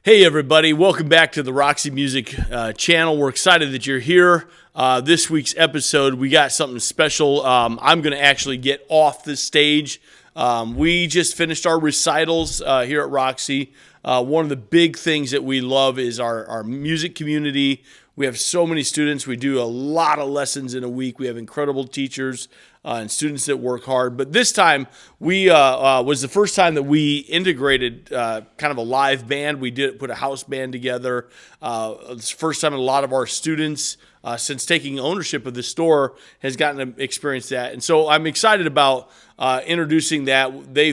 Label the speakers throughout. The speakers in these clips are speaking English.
Speaker 1: Hey everybody, welcome back to the Roxy Music channel. We're excited that you're here. This week's episode, we got something special. I'm going to actually get off the stage. We just finished our recitals here at Roxy. One of the big things that we love is our music community. We have so many students. We do a lot of lessons in a week. We have incredible teachers and students that work hard. But this time, we was the first time that we integrated kind of a live band. We put a house band together. It's the first time a lot of our students, since taking ownership of the store, has gotten to experience that. And so I'm excited about introducing that. They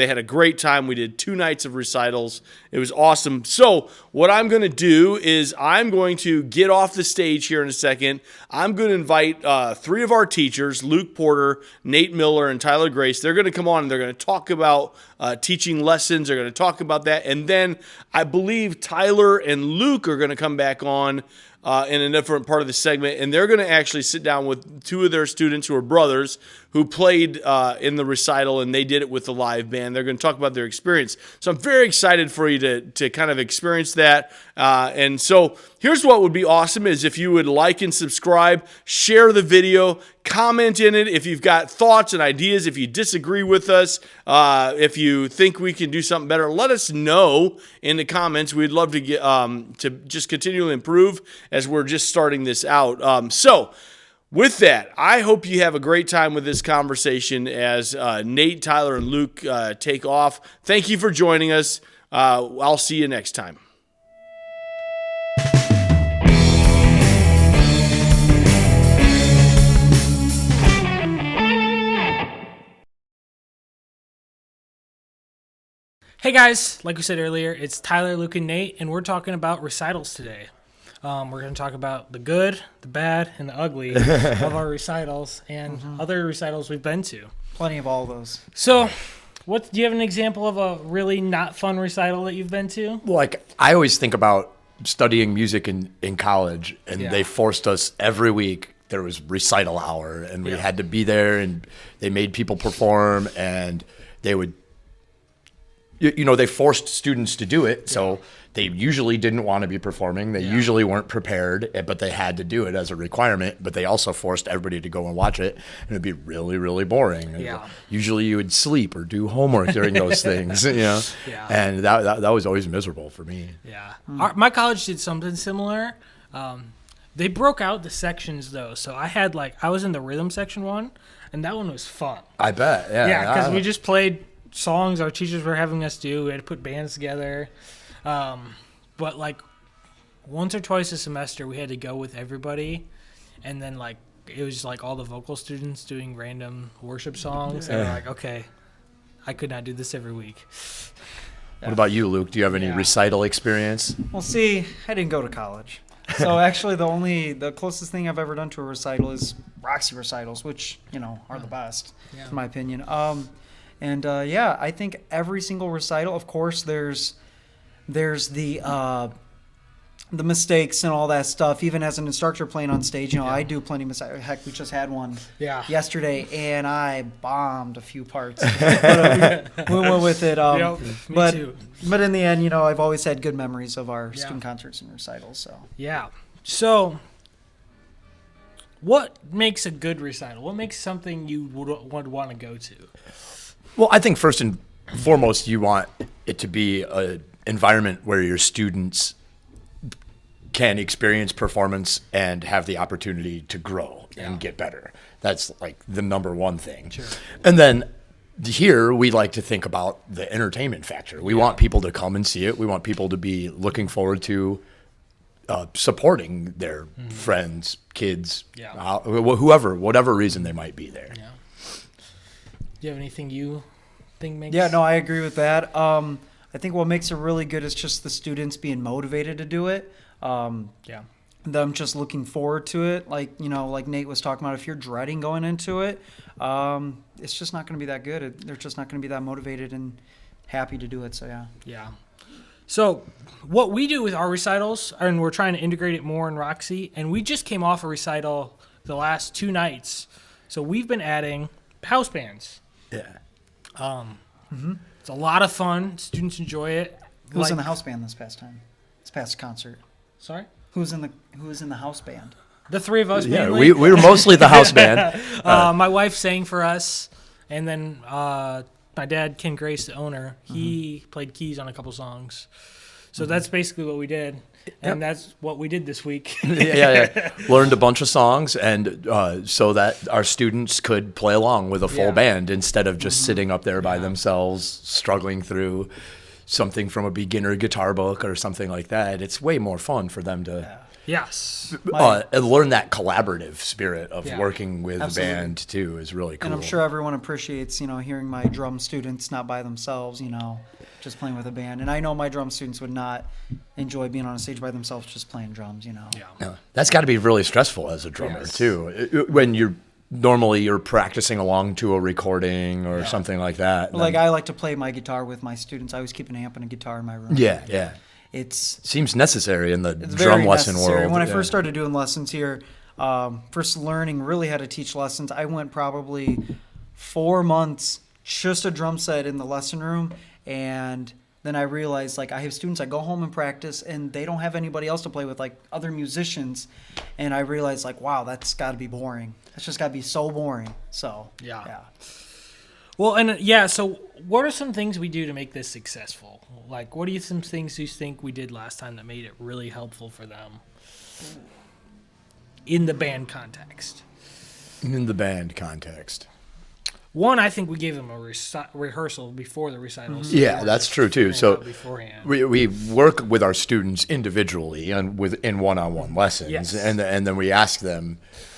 Speaker 1: had a great time. We did 2 nights of recitals. It was awesome. So what I'm going to do is I'm going to get off the stage here in a second. I'm going to invite 3 of our teachers, Luke Porter, Nate Miller, and Tyler Grace. They're going to come on and they're going to talk about teaching lessons. They're going to talk about that. And then I believe Tyler and Luke are going to come back on in a different part of the segment, and they're going to actually sit down with 2 of their students who are brothers who played in the recital, and they did it with the live band. They're going to talk about their experience. So I'm very excited for you to kind of experience that. And so here's what would be awesome is if you would like and subscribe, share the video, comment in it if you've got thoughts and ideas, if you disagree with us, if you think we can do something better, let us know in the comments. We'd love to get to just continually improve as we're just starting this out. So with that, I hope you have a great time with this conversation as Nate, Tyler, and Luke take off. Thank you for joining us. I'll see you next time.
Speaker 2: Hey guys, like we said earlier, it's Tyler, Luke, and Nate, and we're talking about recitals today. We're going to talk about the good, the bad, and the ugly of our recitals and other recitals we've been to.
Speaker 3: Plenty of all those.
Speaker 2: So, do you have an example of a really not fun recital that you've been to?
Speaker 4: Well, like I always think about studying music in college, and they forced us every week. There was recital hour, and we had to be there, and they made people perform, and they would, they forced students to do it. So they usually didn't want to be performing. They usually weren't prepared, but they had to do it as a requirement. But they also forced everybody to go and watch it, and it'd be really, really boring.
Speaker 2: Yeah.
Speaker 4: Usually you would sleep or do homework during those things,
Speaker 2: Yeah.
Speaker 4: And that was always miserable for me.
Speaker 2: Yeah. My college did something similar. They broke out the sections, though. So I was in the rhythm section one, and that one was fun.
Speaker 4: I bet. Yeah,
Speaker 2: because we just played songs our teachers were having us do. We had to put bands together. But like once or twice a semester we had to go with everybody, and then like it was like all the vocal students doing random worship songs, and we're like, okay, I could not do this every week.
Speaker 4: What about you, Luke? Do you have any recital experience?
Speaker 3: Well, see, I didn't go to college. So actually the closest thing I've ever done to a recital is Roxy recitals, which, are the best in my opinion. I think every single recital, of course, there's the mistakes and all that stuff. Even as an instructor playing on stage, I do plenty of mistakes. Heck, we just had one yesterday, and I bombed a few parts. But, we went with it.
Speaker 2: Me too.
Speaker 3: But in the end, I've always had good memories of our student concerts and recitals. So
Speaker 2: yeah. So what makes a good recital? What makes something you would want to go to?
Speaker 4: Well, I think first and foremost, you want it to be an environment where your students can experience performance and have the opportunity to grow and get better. That's like the number one thing. Sure. And then here we like to think about the entertainment factor. We want people to come and see it. We want people to be looking forward to supporting their friends, kids, whoever, whatever reason they might be there.
Speaker 2: Yeah. Do you have anything you think makes?
Speaker 3: Yeah, no, I agree with that. I think what makes it really good is just the students being motivated to do it. Them just looking forward to it. Like Nate was talking about, if you're dreading going into it, it's just not going to be that good. They're just not going to be that motivated and happy to do it. So, yeah.
Speaker 2: Yeah. So what we do with our recitals, and we're trying to integrate it more in Roxy, and we just came off a recital the last 2 nights. So we've been adding house bands.
Speaker 4: Yeah.
Speaker 2: It's a lot of fun. Students enjoy it.
Speaker 3: Who's in the house band this past concert?
Speaker 2: Sorry?
Speaker 3: Who was in the house band?
Speaker 2: The three of us
Speaker 4: Yeah,
Speaker 2: mainly.
Speaker 4: we were mostly the house band.
Speaker 2: My wife sang for us, and then my dad, Ken Grace, the owner, he played keys on a couple songs. So that's basically what we did, and that's what we did this week.
Speaker 4: Yeah. Learned a bunch of songs, and so that our students could play along with a full band instead of just sitting up there by themselves, struggling through something from a beginner guitar book or something like that. It's way more fun for them to
Speaker 2: Yes.
Speaker 4: learn that collaborative spirit of working with
Speaker 3: Absolutely.
Speaker 4: a band too is really cool.
Speaker 3: And I'm sure everyone appreciates, hearing my drum students not by themselves, just playing with a band. And I know my drum students would not enjoy being on a stage by themselves just playing drums,
Speaker 4: Yeah. That's got to be really stressful as a drummer too. When you're practicing along to a recording or something like that.
Speaker 3: Like I like to play my guitar with my students. I always keep an amp and a guitar in my room.
Speaker 4: Yeah.
Speaker 3: It's
Speaker 4: Seems necessary in the
Speaker 3: It's
Speaker 4: drum
Speaker 3: very
Speaker 4: lesson
Speaker 3: necessary.
Speaker 4: world.
Speaker 3: When I first started doing lessons here, first learning really how to teach lessons, I went probably 4 months just a drum set in the lesson room, and then I realized I have students I go home and practice, and they don't have anybody else to play with, other musicians, and I realized wow, that's got to be boring. That's just got to be so boring. So yeah.
Speaker 2: Well, and so what are some things we do to make this successful? What are some things you think we did last time that made it really helpful for them in the band context?
Speaker 4: In the band context.
Speaker 2: One, I think we gave them a rehearsal before the recitals.
Speaker 4: Mm-hmm. Yeah, that's true too. So
Speaker 2: beforehand.
Speaker 4: we work with our students individually and in one-on-one lessons,
Speaker 2: Yes.
Speaker 4: and then we ask them,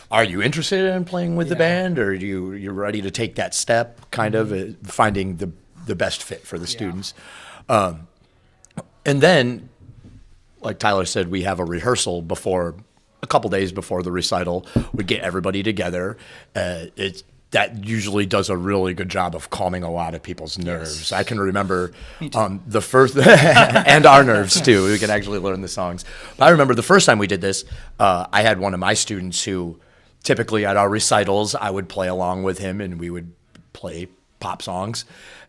Speaker 4: "Are you interested in playing with the band, or you're ready to take that step?" Kind of finding the best fit for the students, and then, like Tyler said, we have a rehearsal a couple days before the recital. We get everybody together. That usually does a really good job of calming a lot of people's nerves. Yes. I can remember the first, and our nerves too. We can actually learn the songs. But I remember the first time we did this, I had one of my students who typically at our recitals, I would play along with him and we would play pop songs.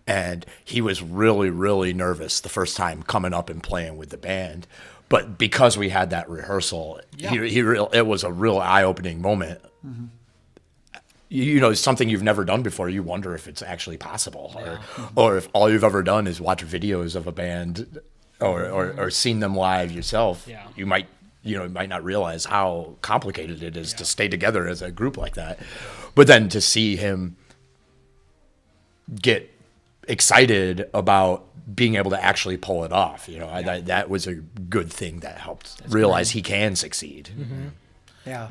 Speaker 4: And he was really, really nervous the first time coming up and playing with the band. But because we had that rehearsal, it was a real eye-opening moment. Mm-hmm. Something you've never done before, you wonder if it's actually possible, or if all you've ever done is watch videos of a band or seen them live yourself. Yeah. You might not realize how complicated it is to stay together as a group like that. But then to see him get excited about being able to actually pull it off, that was a good thing that helped realize he can succeed.
Speaker 3: Mm-hmm. Yeah.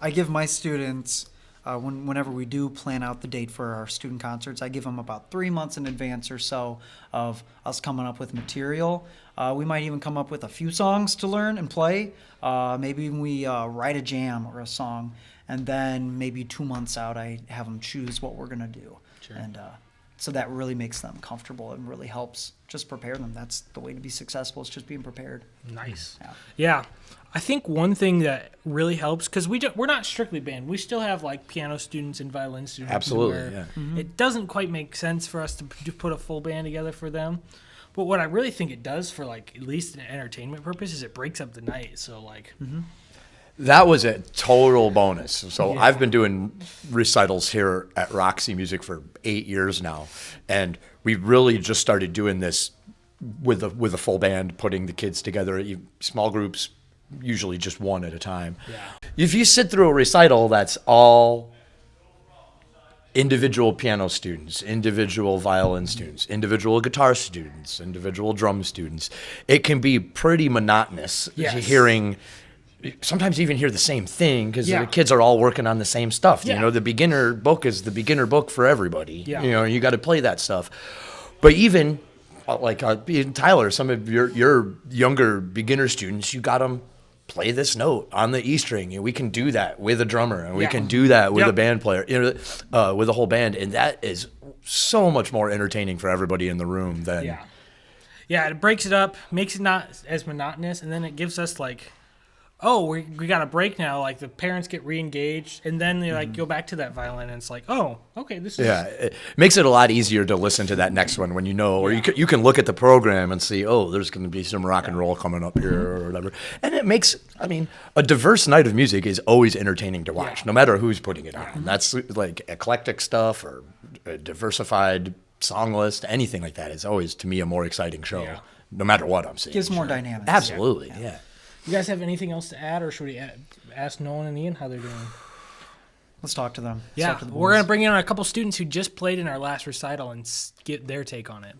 Speaker 3: I give my students, whenever we do plan out the date for our student concerts, I give them about 3 months in advance or so of us coming up with material. We might even come up with a few songs to learn and play. Maybe we write a jam or a song, and then maybe 2 months out, I have them choose what we're going to do. Sure. And so that really makes them comfortable and really helps just prepare them. That's the way to be successful, is just being prepared.
Speaker 2: Nice. Yeah. I think one thing that really helps, because we're not strictly band. We still have piano students and violin students.
Speaker 4: Absolutely, yeah.
Speaker 2: Mm-hmm. It doesn't quite make sense for us to put a full band together for them. But what I really think it does for at least an entertainment purpose is it breaks up the night. So
Speaker 4: That was a total bonus. So I've been doing recitals here at Roxy Music for 8 years now, and we really just started doing this with a full band, putting the kids together, small groups, usually just one at a time. Yeah. If you sit through a recital that's all individual piano students, individual violin students, individual guitar students, individual drum students, it can be pretty monotonous hearing. Sometimes even hear the same thing because the kids are all working on the same stuff. Yeah. The beginner book is the beginner book for everybody. Yeah. You got to play that stuff. But even Tyler, some of your younger beginner students, you got them play this note on the E string. We can do that with a drummer, and we can do that with a band player, with a whole band, and that is so much more entertaining for everybody in the room than.
Speaker 2: Yeah, it breaks it up, makes it not as monotonous, and then it gives us oh, we got a break now. Like the parents get re-engaged, and then they like go back to that violin, and it's like, oh, okay, this is
Speaker 4: It makes it a lot easier to listen to that next one when you know, or you can look at the program and see, oh, there's going to be some rock and roll coming up here or whatever. And it makes, I mean, a diverse night of music is always entertaining to watch, no matter who's putting it on. That's like eclectic stuff or a diversified song list, anything like that is always, to me, a more exciting show, no matter what I'm seeing.
Speaker 3: Gives more dynamics.
Speaker 4: Absolutely, yeah.
Speaker 2: You guys have anything else to add, or should we ask Nolan and Ian how they're doing?
Speaker 3: Let's talk to them.
Speaker 2: Yeah, we're going to bring in a couple students who just played in our last recital and get their take on it.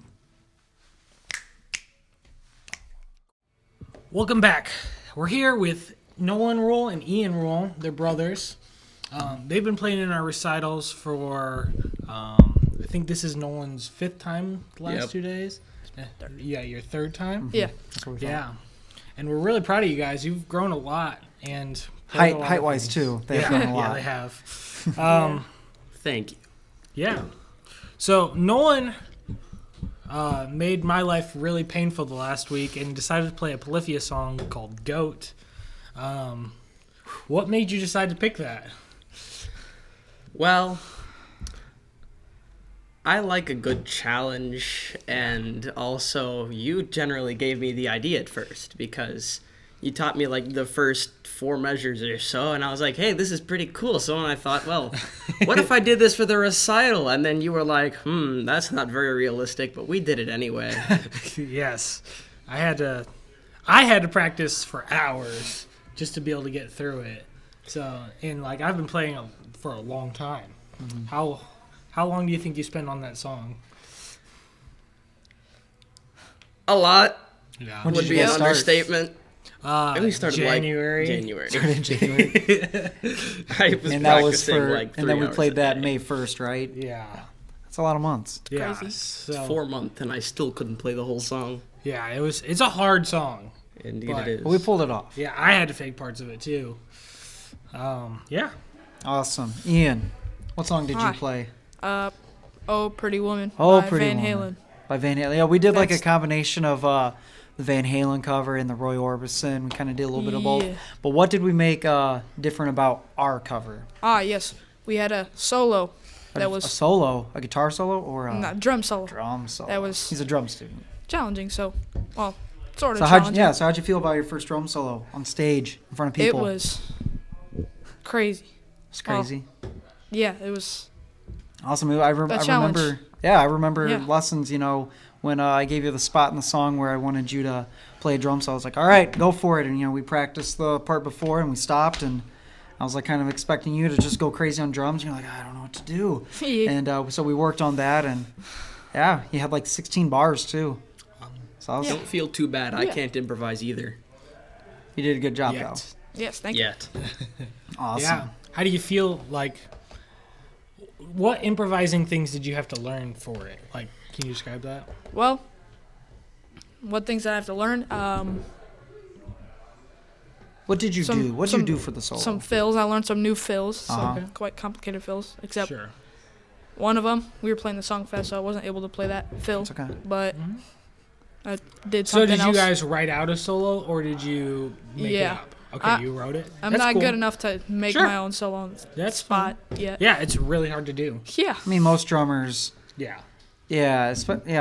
Speaker 2: Welcome back. We're here with Nolan Rule and Ian Rule. They're brothers. They've been playing in our recitals for, I think this is Nolan's 5th time the last 2 days. Yeah, your 3rd time?
Speaker 5: Yeah.
Speaker 3: That's what we thought.
Speaker 2: Yeah. And we're really proud of you guys. You've grown a lot. And
Speaker 3: Height-wise, too. They've grown a lot.
Speaker 2: Yeah, they have.
Speaker 5: Thank you.
Speaker 2: Yeah. So Nolan made my life really painful the last week and decided to play a Polyphia song called Goat. What made you decide to pick that?
Speaker 5: Well, I like a good challenge, and also you generally gave me the idea at first because you taught me like the first 4 measures or so, and I was like, hey, this is pretty cool. So when I thought, well, what if I did this for the recital? And then you were like, that's not very realistic, but we did it anyway.
Speaker 2: Yes. I had to practice for hours just to be able to get through it. So, and like I've been playing for a long time. Mm-hmm. How long do you think you spent on that song?
Speaker 5: A lot.
Speaker 2: Yeah.
Speaker 3: When
Speaker 5: Would
Speaker 3: did you
Speaker 5: be an
Speaker 3: guys start?
Speaker 5: understatement. And we started
Speaker 2: January.
Speaker 5: January.
Speaker 3: Started in January.
Speaker 5: I was
Speaker 3: And that was
Speaker 5: practicing
Speaker 3: for,
Speaker 5: like 3
Speaker 3: and then we
Speaker 5: hours
Speaker 3: played
Speaker 5: a
Speaker 3: that
Speaker 5: day.
Speaker 3: May 1st, right?
Speaker 2: Yeah.
Speaker 3: That's a lot of months.
Speaker 2: Yeah.
Speaker 5: It's
Speaker 2: So,
Speaker 5: 4 months, and I still couldn't play the whole song.
Speaker 2: yeah, it's a hard song.
Speaker 5: Indeed,
Speaker 2: But-
Speaker 5: it is.
Speaker 3: But we pulled it off.
Speaker 2: Yeah, I had to fake parts of it too. Yeah.
Speaker 3: Awesome. Ian, what song did you
Speaker 6: Hi.
Speaker 3: play?
Speaker 6: Oh, Pretty Woman
Speaker 3: Oh,
Speaker 6: by
Speaker 3: Pretty
Speaker 6: Van
Speaker 3: Woman.
Speaker 6: Halen.
Speaker 3: By Van Halen. Yeah, we did like a
Speaker 6: That's-
Speaker 3: combination of the Van Halen cover and the Roy Orbison. We kind of did a little bit of both.
Speaker 6: Yeah.
Speaker 3: But what did we make different about our cover?
Speaker 6: Yes. We had a solo that
Speaker 3: a
Speaker 6: was
Speaker 3: solo, a guitar solo, or a
Speaker 6: not drum solo.
Speaker 3: drum solo?
Speaker 6: That was-
Speaker 3: He's a drum student.
Speaker 6: Challenging, so, well, sort of
Speaker 3: So
Speaker 6: challenging.
Speaker 3: how'd you feel about your first drum solo on stage in front of
Speaker 6: It
Speaker 3: people?
Speaker 6: was crazy.
Speaker 3: It's crazy.
Speaker 6: Yeah, it was.
Speaker 3: Awesome.
Speaker 6: A
Speaker 3: I
Speaker 6: challenge.
Speaker 3: remember. Yeah, I remember
Speaker 6: Yeah.
Speaker 3: lessons. When I gave you the spot in the song where I wanted you to play a drum solo, I was like, "All right, go for it." And we practiced the part before, and we stopped, and I was like, kind of expecting you to just go crazy on drums. And you're like, "I don't know what to do,"
Speaker 6: Yeah.
Speaker 3: and so we worked on that, and yeah, you had like 16 bars too. So I was,
Speaker 5: Don't feel too bad. I
Speaker 6: Yeah.
Speaker 5: can't improvise either.
Speaker 3: you did a good job
Speaker 2: Yet.
Speaker 6: Yes, thank you.
Speaker 5: Yet.
Speaker 3: though. Awesome.
Speaker 2: Yeah. How do you feel like? What improvising things did you have to learn for it? Like, can you describe that?
Speaker 6: Well, what things I have to learn?
Speaker 3: What did you
Speaker 6: Some-
Speaker 3: do? What did you
Speaker 6: some-
Speaker 3: do for the solo?
Speaker 6: Some fills. I learned some new fills.
Speaker 3: Uh-huh.
Speaker 6: Some quite complicated fills. Except
Speaker 2: Sure.
Speaker 6: one of them, we were playing the song fest, so I wasn't able to play that fill.
Speaker 3: It's okay.
Speaker 6: But I did
Speaker 2: So
Speaker 6: something
Speaker 2: did you
Speaker 6: else.
Speaker 2: guys write out a solo, or did you make it
Speaker 6: Yeah.
Speaker 2: up? Okay,
Speaker 6: I-
Speaker 2: you wrote it.
Speaker 6: I'm
Speaker 2: That's
Speaker 6: not
Speaker 2: cool.
Speaker 6: good enough to make
Speaker 2: Sure.
Speaker 6: my own solo on the
Speaker 2: That's
Speaker 6: spot yet.
Speaker 2: Yeah, it's really hard to do.
Speaker 6: Yeah.
Speaker 3: I mean, most drummers.
Speaker 2: Yeah.
Speaker 3: Yeah,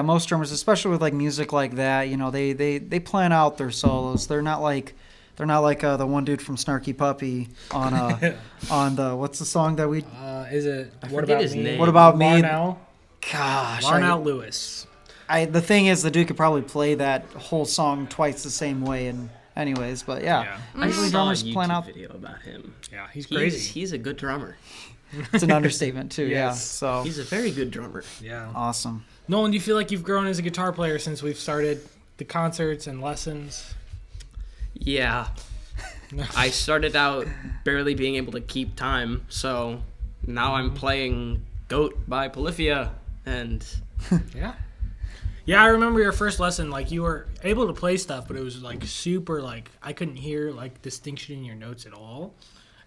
Speaker 3: most drummers, especially with like music like that, they plan out their solos. They're not like the one dude from Snarky Puppy on on the what's the song that we
Speaker 2: Is it?
Speaker 5: I
Speaker 2: What
Speaker 5: forget
Speaker 2: about
Speaker 5: his
Speaker 2: me?
Speaker 5: name.
Speaker 3: What about me?
Speaker 2: Larnell?
Speaker 3: gosh.
Speaker 2: Larnell Lewis.
Speaker 3: The thing is, the dude could probably play that whole song twice the same way. And anyways, but yeah,
Speaker 5: I
Speaker 3: usually
Speaker 5: saw
Speaker 3: drummers
Speaker 5: a YouTube
Speaker 3: plan out.
Speaker 5: video about him.
Speaker 2: Yeah, he's crazy.
Speaker 5: He's a good drummer.
Speaker 3: It's an understatement too. Yeah,
Speaker 2: Yes.
Speaker 3: so
Speaker 5: He's a very good drummer.
Speaker 2: Yeah.
Speaker 3: awesome.
Speaker 2: Nolan, do you feel like you've grown as a guitar player since we've started the concerts and lessons?
Speaker 5: Yeah. I started out barely being able to keep time, so now I'm playing Goat by Polyphia, and
Speaker 2: Yeah. Yeah, I remember your first lesson. Like, you were able to play stuff, but it was like super. Like, I couldn't hear like distinction in your notes at all.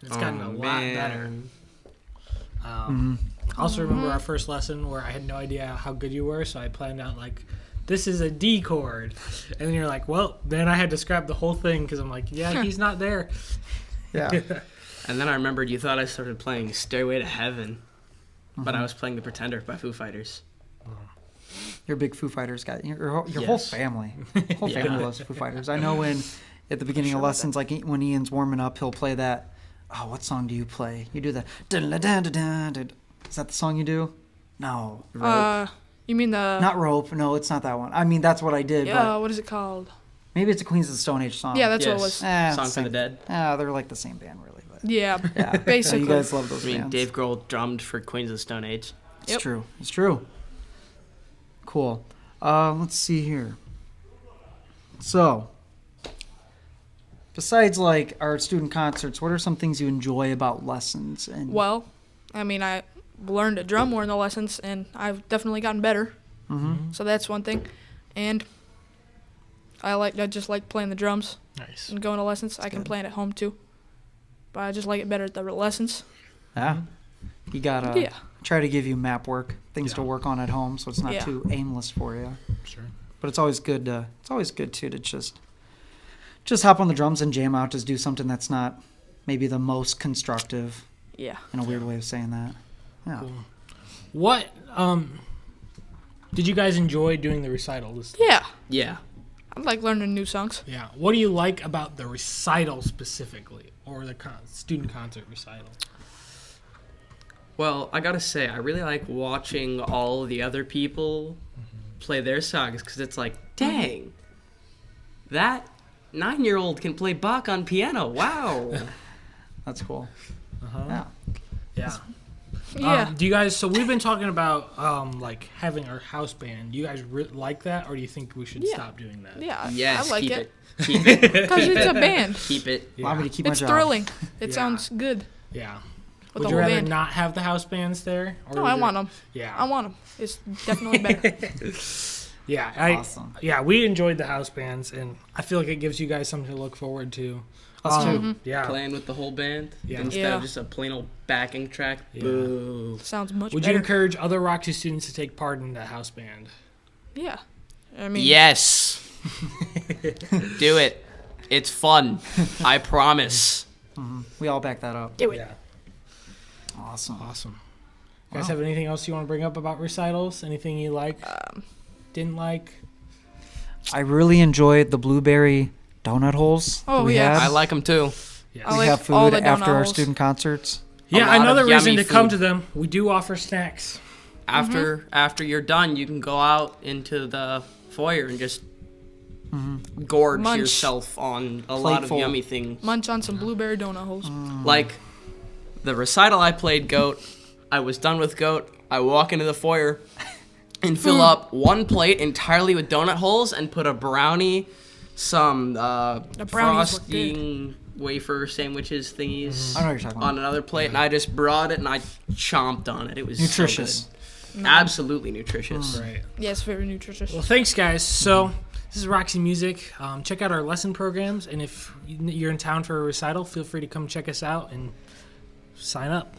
Speaker 2: It's gotten a lot better. I also remember our first lesson where I had no idea how good you were, so I planned out like, this is a D chord. And then you're like, well, then I had to scrap the whole thing because I'm like, yeah, he's not there.
Speaker 3: Yeah.
Speaker 5: And then I remembered you thought I started playing Stairway to Heaven, but I was playing The Pretender by Foo Fighters.
Speaker 3: You're a big Foo Fighters guy. Your whole
Speaker 5: Yes.
Speaker 3: family. Whole
Speaker 5: Yeah.
Speaker 3: family loves Foo Fighters. I know when at the beginning of lessons, like when Ian's warming up, he'll play that. Oh, what song do you play? You do the. Is that the song you do? No.
Speaker 6: You mean the?
Speaker 3: Not Rope. No, it's not that one. I mean, that's what I did.
Speaker 6: Yeah.
Speaker 3: But
Speaker 6: What is it called?
Speaker 3: maybe it's a Queens of the Stone Age song.
Speaker 6: Yeah, that's what it was.
Speaker 3: it's
Speaker 5: Song
Speaker 3: the
Speaker 5: for the
Speaker 3: same-
Speaker 5: Dead.
Speaker 3: They're like the same band, really. But
Speaker 6: Yeah.
Speaker 3: yeah,
Speaker 6: Basically.
Speaker 3: you guys love those
Speaker 5: I mean,
Speaker 3: bands.
Speaker 5: Dave Grohl drummed for Queens of the Stone Age.
Speaker 3: It's
Speaker 6: Yep.
Speaker 3: true. It's true. Cool. Let's see here. So, besides like our student concerts, what are some things you enjoy about lessons? And
Speaker 6: Well, I mean, I learned to drum more in the lessons, and I've definitely gotten better. So that's one thing. And I just like playing the drums
Speaker 2: Nice.
Speaker 6: and going to lessons. I can play it at home too, but I just like it better at the lessons.
Speaker 3: yeah, you gotta
Speaker 6: Yeah.
Speaker 3: try to give you map work, things to work on at home, so it's not
Speaker 6: Yeah.
Speaker 3: too aimless for you.
Speaker 2: Sure.
Speaker 3: But it's always good. Too to just hop on the drums and jam out. Just do something that's not maybe the most constructive.
Speaker 6: Yeah.
Speaker 3: In a weird way of saying that. Yeah.
Speaker 2: Cool. What did you guys enjoy doing the recital?
Speaker 6: Yeah.
Speaker 5: Yeah.
Speaker 6: I like learning new songs.
Speaker 2: Yeah. What do you like about the recital specifically, or the student concert recital?
Speaker 5: Well, I gotta say, I really like watching all the other people play their songs because it's like, dang, that 9-year-old can play Bach on piano. Wow.
Speaker 3: That's cool.
Speaker 2: Uh-huh.
Speaker 3: Yeah.
Speaker 6: Yeah.
Speaker 2: Do you guys? So we've been talking about like having our house band. Do you guys like that, or do you think we should
Speaker 6: Yeah.
Speaker 2: stop doing that?
Speaker 6: Yeah.
Speaker 5: Yes,
Speaker 6: I like
Speaker 5: keep
Speaker 6: it.
Speaker 5: it. Keep it.
Speaker 6: Because it's a band.
Speaker 5: Keep it.
Speaker 3: Allow me to keep my
Speaker 6: It's
Speaker 3: job.
Speaker 6: thrilling. It
Speaker 2: Yeah.
Speaker 6: sounds good
Speaker 2: Yeah.
Speaker 6: with
Speaker 2: Would
Speaker 6: the
Speaker 2: you
Speaker 6: whole
Speaker 2: rather
Speaker 6: band.
Speaker 2: not have the house bands there? Or
Speaker 6: No,
Speaker 2: would
Speaker 6: I
Speaker 2: you-
Speaker 6: want them.
Speaker 2: Yeah.
Speaker 6: I want them. It's definitely better.
Speaker 2: Yeah.
Speaker 3: Awesome.
Speaker 2: Yeah, we enjoyed the house bands, and I feel like it gives you guys something to look forward to.
Speaker 3: Us too.
Speaker 6: Mm-hmm.
Speaker 2: Yeah.
Speaker 5: Playing with the whole band
Speaker 2: Yeah.
Speaker 5: instead
Speaker 6: Yeah.
Speaker 5: of just a plain old backing track.
Speaker 2: Yeah.
Speaker 5: Boo.
Speaker 6: Sounds much
Speaker 2: Would you
Speaker 6: better.
Speaker 2: encourage other Roxy students to take part in the house band?
Speaker 6: Yeah. I mean,
Speaker 5: Yes. Do it. It's fun. I promise.
Speaker 3: We all back that up.
Speaker 6: do it.
Speaker 2: Yeah.
Speaker 3: Awesome.
Speaker 2: Awesome. You guys have anything else you want to bring up about recitals? Anything you like? Didn't like?
Speaker 3: I really enjoyed the blueberry donut holes.
Speaker 6: Oh,
Speaker 3: that we
Speaker 6: yeah.
Speaker 3: had.
Speaker 5: I like them too.
Speaker 2: Yes.
Speaker 6: I
Speaker 3: We
Speaker 6: like
Speaker 3: have
Speaker 6: all
Speaker 3: food
Speaker 6: the donut
Speaker 3: after our
Speaker 6: holes.
Speaker 3: student concerts.
Speaker 2: Yeah,
Speaker 5: lot of
Speaker 2: another reason
Speaker 5: yummy
Speaker 2: to come
Speaker 5: food.
Speaker 2: to them. We do offer snacks.
Speaker 5: After you're done, you can go out into the foyer and just gorge
Speaker 6: Munch.
Speaker 5: yourself on a lot of
Speaker 3: Plateful.
Speaker 5: yummy things.
Speaker 6: Munch on some blueberry donut holes.
Speaker 5: Like the recital I played Goat, I was done with Goat. I walk into the foyer and fill up one plate entirely with donut holes and put a brownie, some
Speaker 6: brownies look
Speaker 5: frosting wafer sandwiches thingies
Speaker 3: I know what you're talking about.
Speaker 5: on another plate, and I just brought it and I chomped on it. It was so
Speaker 3: Nutritious.
Speaker 5: good. Absolutely nutritious.
Speaker 2: Right.
Speaker 6: Yes, very nutritious.
Speaker 2: Well, thanks, guys. So, this is Roxy Music. Check out our lesson programs, and if you're in town for a recital, feel free to come check us out and sign up.